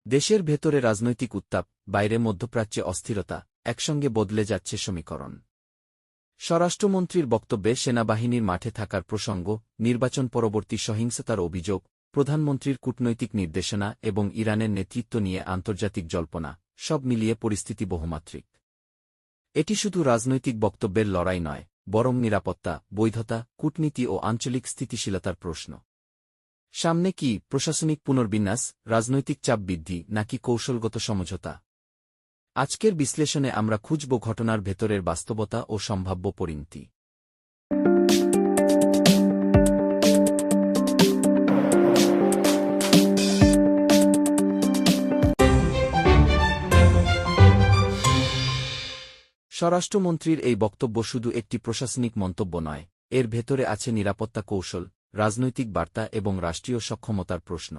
দেশের ভেতরে রাজনৈতিক উত্তাপ, বাইরে মধ্যপ্রাচ্যে অস্থিরতা, একসঙ্গে বদলে যাচ্ছে সমীকরণ। স্বরাষ্ট্রমন্ত্রীর বক্তব্যে সেনাবাহিনীর মাঠে থাকার প্রসঙ্গ, নির্বাচন পরবর্তী সহিংসতার অভিযোগ, প্রধানমন্ত্রীর কূটনৈতিক নির্দেশনা এবং ইরানের নেতৃত্ব নিয়ে আন্তর্জাতিক জল্পনা, সব মিলিয়ে পরিস্থিতি বহুমাত্রিক। এটি শুধু রাজনৈতিক বক্তব্যের লড়াই নয়, বরং নিরাপত্তা, বৈধতা, কূটনীতি ও আঞ্চলিক স্থিতিশীলতার প্রশ্ন। সামনে কি প্রশাসনিক পুনর্বিন্যাস, রাজনৈতিক চাপ বৃদ্ধি, নাকি কৌশলগত সমঝোতা? আজকের বিশ্লেষণে আমরা খুঁজব ঘটনার ভেতরের বাস্তবতা ও সম্ভাব্য পরিণতি। স্বরাষ্ট্রমন্ত্রীর এই বক্তব্য শুধু একটি প্রশাসনিক মন্তব্য নয়, এর ভেতরে আছে নিরাপত্তা কৌশল, রাজনৈতিক বার্তা এবং রাষ্ট্রীয় সক্ষমতার প্রশ্ন।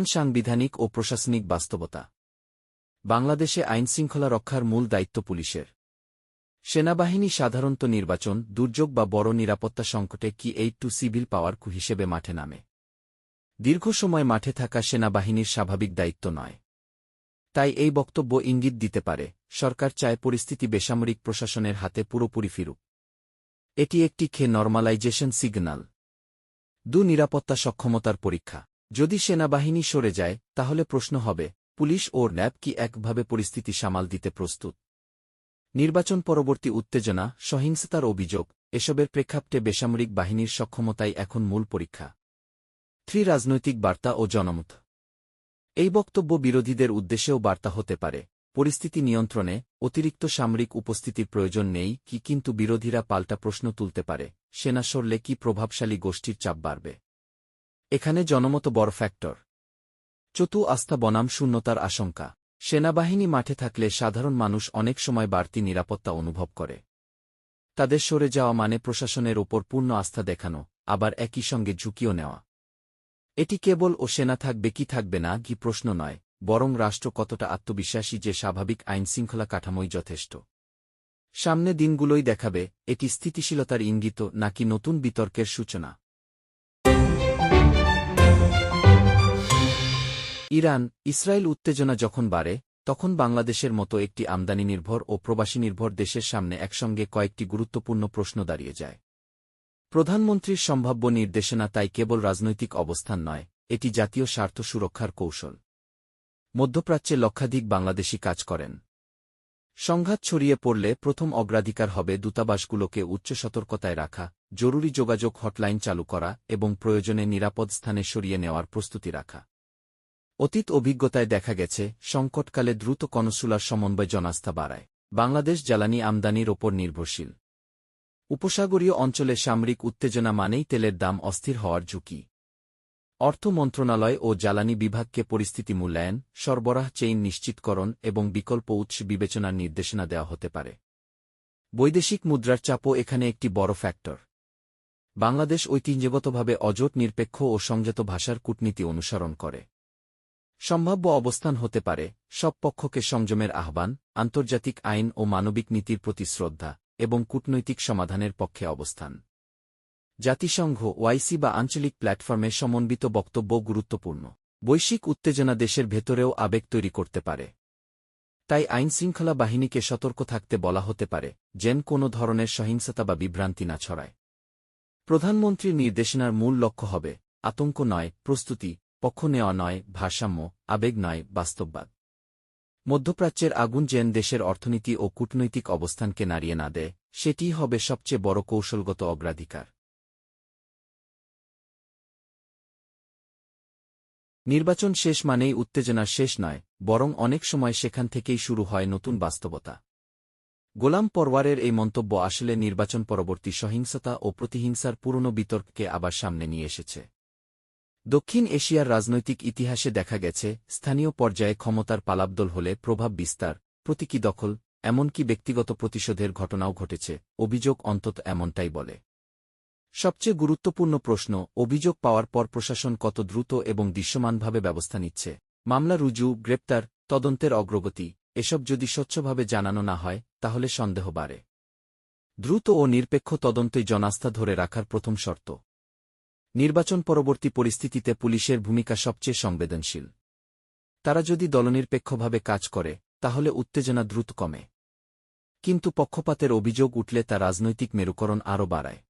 সাংবিধানিক ও প্রশাসনিক বাস্তবতা। বাংলাদেশে আইনশৃঙ্খলা রক্ষার মূল দায়িত্ব পুলিশের। সেনাবাহিনী সাধারণত নির্বাচন, দুর্যোগ বা বড় নিরাপত্তা সংকটে কি এইড টু সিভিল পাওয়ার হিসেবে মাঠে নামে। দীর্ঘ সময় মাঠে থাকা সেনাবাহিনীর স্বাভাবিক দায়িত্ব নয়। তাই এই বক্তব্য ইঙ্গিত দিতে পারে, সরকার চায় পরিস্থিতি বেসামরিক প্রশাসনের হাতে পুরোপুরি ফিরুক। এটি একটি নরমালাইজেশন সিগন্যাল। নিরাপত্তা সক্ষমতার পরীক্ষা। যদি সেনাবাহিনী সরে যায়, তাহলে প্রশ্ন হবে, পুলিশ ও র্যাব কি একভাবে পরিস্থিতি সামাল দিতে প্রস্তুত? নির্বাচন পরবর্তী উত্তেজনা, সহিংসতার অভিযোগ, এসবের প্রেক্ষাপটে বেসামরিক বাহিনীর সক্ষমতাই এখন মূল পরীক্ষা। রাজনৈতিক বার্তা ও জনমত। এই বক্তব্য বিরোধীদের উদ্দেশ্যেও বার্তা হতে পারে, পরিস্থিতি নিয়ন্ত্রণে অতিরিক্ত সামরিক উপস্থিতির প্রয়োজন নেই কি, কিন্তু বিরোধীরা পাল্টা প্রশ্ন তুলতে পারে, সেনা সরলে কি প্রভাবশালী গোষ্ঠীর চাপ বাড়বে? এখানে জনমত বড় ফ্যাক্টর। আস্থা বনাম শূন্যতার আশঙ্কা। সেনাবাহিনী মাঠে থাকলে সাধারণ মানুষ অনেক সময় বাড়তি নিরাপত্তা অনুভব করে। তাদের সরে যাওয়া মানে প্রশাসনের ওপর পূর্ণ আস্থা দেখানো, আবার একই সঙ্গে ঝুঁকিও নেওয়া। এটি কেবল সেনা থাকবে কি থাকবে না কি প্রশ্ন নয়, বরং রাষ্ট্র কতটা আত্মবিশ্বাসী যে স্বাভাবিক আইনশৃঙ্খলা কাঠামোই যথেষ্ট। সামনে দিনগুলোই দেখাবে, এটি স্থিতিশীলতার ইঙ্গিত নাকি নতুন বিতর্কের সূচনা। ইরান, ইসরায়েল উত্তেজনা যখন বাড়ে, তখন বাংলাদেশের মতো একটি আমদানি নির্ভর ও প্রবাসী নির্ভর দেশের সামনে একসঙ্গে কয়েকটি গুরুত্বপূর্ণ প্রশ্ন দাঁড়িয়ে যায়। প্রধানমন্ত্রীর সম্ভাব্য নির্দেশনা তাই কেবল রাজনৈতিক অবস্থান নয়, এটি জাতীয় স্বার্থ সুরক্ষার কৌশল। মধ্যপ্রাচ্যে লক্ষাধিক বাংলাদেশী কাজ করেন। সংঘাত ছড়িয়ে পড়লে প্রথম অগ্রাধিকার হবে দূতাবাসগুলোকে উচ্চ সতর্কতায় রাখা, জরুরি যোগাযোগ হটলাইন চালু করা এবং প্রয়োজনে নিরাপদ স্থানে সরিয়ে নেওয়ার প্রস্তুতি রাখা। অতীত অভিজ্ঞতায় দেখা গেছে, সংকটকালে দ্রুত কনসুলার সমন্বয় জনাস্থা বাড়ায়। বাংলাদেশ জ্বালানি আমদানির ওপর নির্ভরশীল। উপসাগরীয় অঞ্চলে সামরিক উত্তেজনা মানেই তেলের দাম অস্থির হওয়ার ঝুঁকি। অর্থ মন্ত্রণালয় ও জ্বালানি বিভাগকে পরিস্থিতি মূল্যায়ন, সরবরাহ চেইন নিশ্চিতকরণ এবং বিকল্প উৎস বিবেচনার নির্দেশনা দেওয়া হতে পারে। বৈদেশিক মুদ্রার চাপও এখানে একটি বড় ফ্যাক্টর। বাংলাদেশ ঐতিহ্যগতভাবে অজোট নিরপেক্ষ ও সংযত ভাষার কূটনীতি অনুসরণ করে। সম্ভাব্য অবস্থান হতে পারে, সব পক্ষকে সংযমের আহ্বান, আন্তর্জাতিক আইন ও মানবিক নীতির প্রতি শ্রদ্ধা, এবং কূটনৈতিক সমাধানের পক্ষে অবস্থান। জাতিসংঘ, ওআইসি বা আঞ্চলিক প্ল্যাটফর্মে সমন্বিত বক্তব্য গুরুত্বপূর্ণ। বৈশ্বিক উত্তেজনা দেশের ভেতরেও আবেগ তৈরি করতে পারে। তাই আইনশৃঙ্খলা বাহিনীকে সতর্ক থাকতে বলা হতে পারে, যেন কোনো ধরনের সহিংসতা বা বিভ্রান্তি না ছড়ায়। প্রধানমন্ত্রীর নির্দেশনার মূল লক্ষ্য হবে, আতঙ্ক নয়, প্রস্তুতি, পক্ষ নেওয়া নয়, ভারসাম্য, আবেগ নয়, বাস্তববাদ। মধ্যপ্রাচ্যের আগুন যেন দেশের অর্থনীতি ও কূটনৈতিক অবস্থানকে নাড়িয়ে না দেয়, সেটিই হবে সবচেয়ে বড় কৌশলগত অগ্রাধিকার। নির্বাচন শেষ মানেই উত্তেজনার শেষ নয়, বরং অনেক সময় সেখান থেকেই শুরু হয় নতুন বাস্তবতা। গোলাম পরওয়ারের এই মন্তব্য আসলে নির্বাচন পরবর্তী সহিংসতা ও প্রতিহিংসার পুরনো বিতর্ককে আবার সামনে নিয়ে এসেছে। দক্ষিণ এশিয়ার রাজনৈতিক ইতিহাসে দেখা গেছে, স্থানীয় পর্যায়ে ক্ষমতার পালাবদল হলে প্রভাব বিস্তার, প্রতীকী দখল, এমনকি ব্যক্তিগত প্রতিশোধের ঘটনাও ঘটেছে, অভিযোগ অন্তত এমনটাই বলে। সবচেয়ে গুরুত্বপূর্ণ প্রশ্ন, অভিযোগ পাওয়ার পর প্রশাসন কত দ্রুত এবং দৃশ্যমানভাবে ব্যবস্থা নিচ্ছে। মামলা রুজু, গ্রেপ্তার, তদন্তের অগ্রগতি, এসব যদি স্বচ্ছভাবে জানানো না হয়, তাহলে সন্দেহ বাড়ে। দ্রুত ও নিরপেক্ষ তদন্তই জনাস্থা ধরে রাখার প্রথম শর্ত। নির্বাচন পরবর্তী পরিস্থিতিতে পুলিশের ভূমিকা সবচেয়ে সংবেদনশীল। তারা যদি দলনিরপেক্ষভাবে কাজ করে তাহলে উত্তেজনা দ্রুত কমে। কিন্তু পক্ষপাতের অভিযোগ উঠলে তা রাজনৈতিক মেরুকরণ আরও বাড়ায়।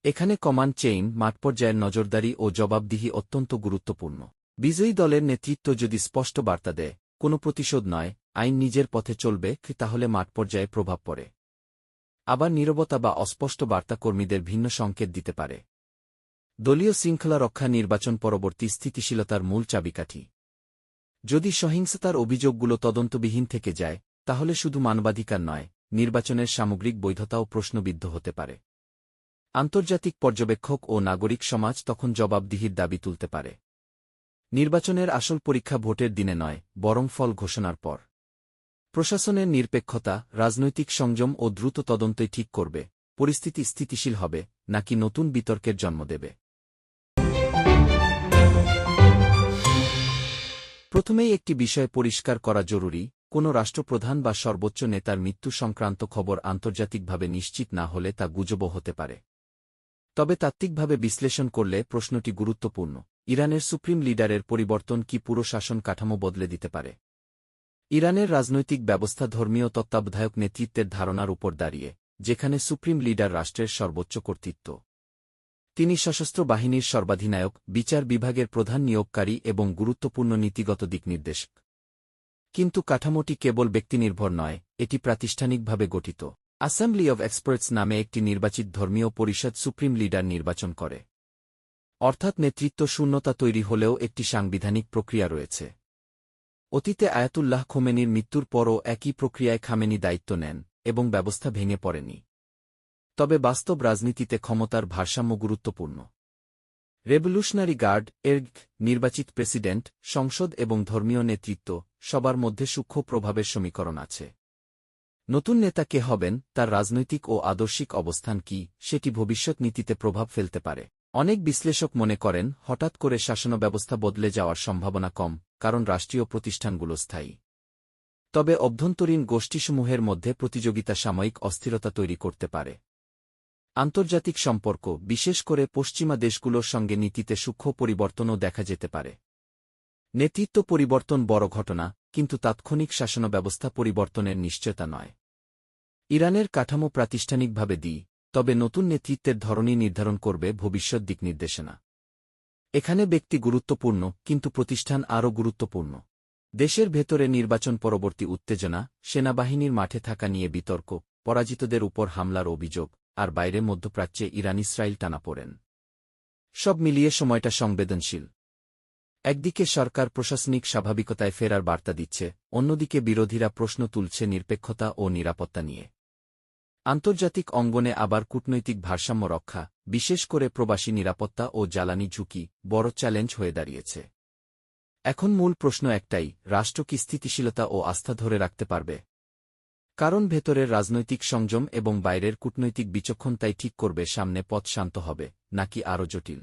এখানে কমান্ড চেইন, মাঠপর্যায়ের নজরদারি ও জবাবদিহি অত্যন্ত গুরুত্বপূর্ণ। বিজয়ী দলের নেতৃত্ব যদি স্পষ্ট বার্তা দেয়, কোনো প্রতিশোধ নয়, আইন নিজের পথে চলবে, তাহলে মাঠপর্যায়ে প্রভাব পড়ে। আবার নীরবতা বা অস্পষ্ট বার্তা কর্মীদের ভিন্ন সংকেত দিতে পারে। দলীয় শৃঙ্খলা রক্ষা নির্বাচন পরবর্তী স্থিতিশীলতার মূল চাবিকাঠি। যদি সহিংসতার অভিযোগগুলো তদন্তবিহীন থেকে যায়, তাহলে শুধু মানবাধিকার নয়, নির্বাচনের সামগ্রিক বৈধতাও প্রশ্নবিদ্ধ হতে পারে। আন্তর্জাতিক পর্যবেক্ষক ও নাগরিক সমাজ তখন জবাবদিহির দাবি তুলতে পারে। নির্বাচনের আসল পরীক্ষা ভোটের দিনে নয়, বরং ফল ঘোষণার পর। প্রশাসনের নিরপেক্ষতা, রাজনৈতিক সংযম ও দ্রুত তদন্তই ঠিক করবে পরিস্থিতি স্থিতিশীল হবে নাকি নতুন বিতর্কের জন্ম দেবে। প্রথমেই একটি বিষয় পরিষ্কার করা জরুরি, কোনো রাষ্ট্রপ্রধান বা সর্বোচ্চ নেতার মৃত্যু সংক্রান্ত খবর আন্তর্জাতিকভাবে নিশ্চিত না হলে তা গুজবও হতে পারে। তবে তাত্ত্বিকভাবে বিশ্লেষণ করলে প্রশ্নটি গুরুত্বপূর্ণ। ইরানের সুপ্রিম লিডারের পরিবর্তন কি পুরো শাসন কাঠামো বদলে দিতে পারে? ইরানের রাজনৈতিক ব্যবস্থা ধর্মীয় তত্ত্বাবধায়ক নেতৃত্বের ধারণার উপর দাঁড়িয়ে, যেখানে সুপ্রিম লিডার রাষ্ট্রের সর্বোচ্চ কর্তৃত্ব। তিনি সশস্ত্র বাহিনীর সর্বাধিনায়ক, বিচার বিভাগের প্রধান নিয়োগকারী এবং গুরুত্বপূর্ণ নীতিগত দিকনির্দেশক। কিন্তু কাঠামোটি কেবল ব্যক্তিনির্ভর নয়, এটি প্রাতিষ্ঠানিকভাবে গঠিত। অ্যাসেম্বলি অব এক্সপার্টস নামে একটি নির্বাচিত ধর্মীয় পরিষদ সুপ্রিম লিডার নির্বাচন করে। অর্থাৎ নেতৃত্ব শূন্যতা তৈরি হলেও একটি সাংবিধানিক প্রক্রিয়া রয়েছে। অতীতে আয়াতুল্লাহ খোমেনির মৃত্যুর পরও একই প্রক্রিয়ায় খামেনি দায়িত্ব নেন এবং ব্যবস্থা ভেঙে পড়েনি। তবে বাস্তব রাজনীতিতে ক্ষমতার ভারসাম্য গুরুত্বপূর্ণ। রেভলিউশনারি গার্ড এর নির্বাচিত প্রেসিডেন্ট, সংসদ এবং ধর্মীয় নেতৃত্ব সবার মধ্যে সূক্ষ্ম প্রভাবের সমীকরণ আছে। নতুন নেতা কে হবেন, তার রাজনৈতিক ও আদর্শিক অবস্থান কি, সেটি ভবিষ্যৎ নীতিতে প্রভাব ফেলতে পারে। অনেক বিশ্লেষক মনে করেন হঠাৎ করে শাসনব্যবস্থা বদলে যাওয়ার সম্ভাবনা কম, কারণ রাষ্ট্রীয় প্রতিষ্ঠানগুলো স্থায়ী। তবে অভ্যন্তরীণ গোষ্ঠীসমূহের মধ্যে প্রতিযোগিতা সাময়িক অস্থিরতা তৈরি করতে পারে। আন্তর্জাতিক সম্পর্ক, বিশেষ করে পশ্চিমা দেশগুলোর সঙ্গে নীতিতে সূক্ষ্ম পরিবর্তনও দেখা যেতে পারে। নেতৃত্ব পরিবর্তন বড় ঘটনা, কিন্তু তাৎক্ষণিক শাসনব্যবস্থা পরিবর্তনের নিশ্চয়তা নয়। ইরানের কাঠামো প্রাতিষ্ঠানিকভাবে তবে নতুন নেতৃত্বের ধরনই নির্ধারণ করবে ভবিষ্যৎ দিকনির্দেশনা। এখানে ব্যক্তি গুরুত্বপূর্ণ, কিন্তু প্রতিষ্ঠান আরও গুরুত্বপূর্ণ। দেশের ভেতরে নির্বাচন পরবর্তী উত্তেজনা, সেনাবাহিনীর মাঠে থাকা নিয়ে বিতর্ক, পরাজিতদের উপর হামলার অভিযোগ, আর বাইরে মধ্যপ্রাচ্যে ইরান-ইসরায়েল টানাপোড়েন। সব মিলিয়ে সময়টা সংবেদনশীল। একদিকে সরকার প্রশাসনিক স্বাভাবিকতায় ফেরার বার্তা দিচ্ছে, অন্যদিকে বিরোধীরা প্রশ্ন তুলছে নিরপেক্ষতা ও নিরাপত্তা নিয়ে। আন্তর্জাতিক অঙ্গনে আবার কূটনৈতিক ভারসাম্য রক্ষা, বিশেষ করে প্রবাসী নিরাপত্তা ও জ্বালানি ঝুঁকি, বড় চ্যালেঞ্জ হয়ে দাঁড়িয়েছে। এখন মূল প্রশ্ন একটাই, রাষ্ট্র কি স্থিতিশীলতা ও আস্থা ধরে রাখতে পারবে? কারণ ভেতরের রাজনৈতিক সংযম এবং বাইরের কূটনৈতিক বিচক্ষণতাই ঠিক করবে সামনে পথ শান্ত হবে নাকি আরও জটিল।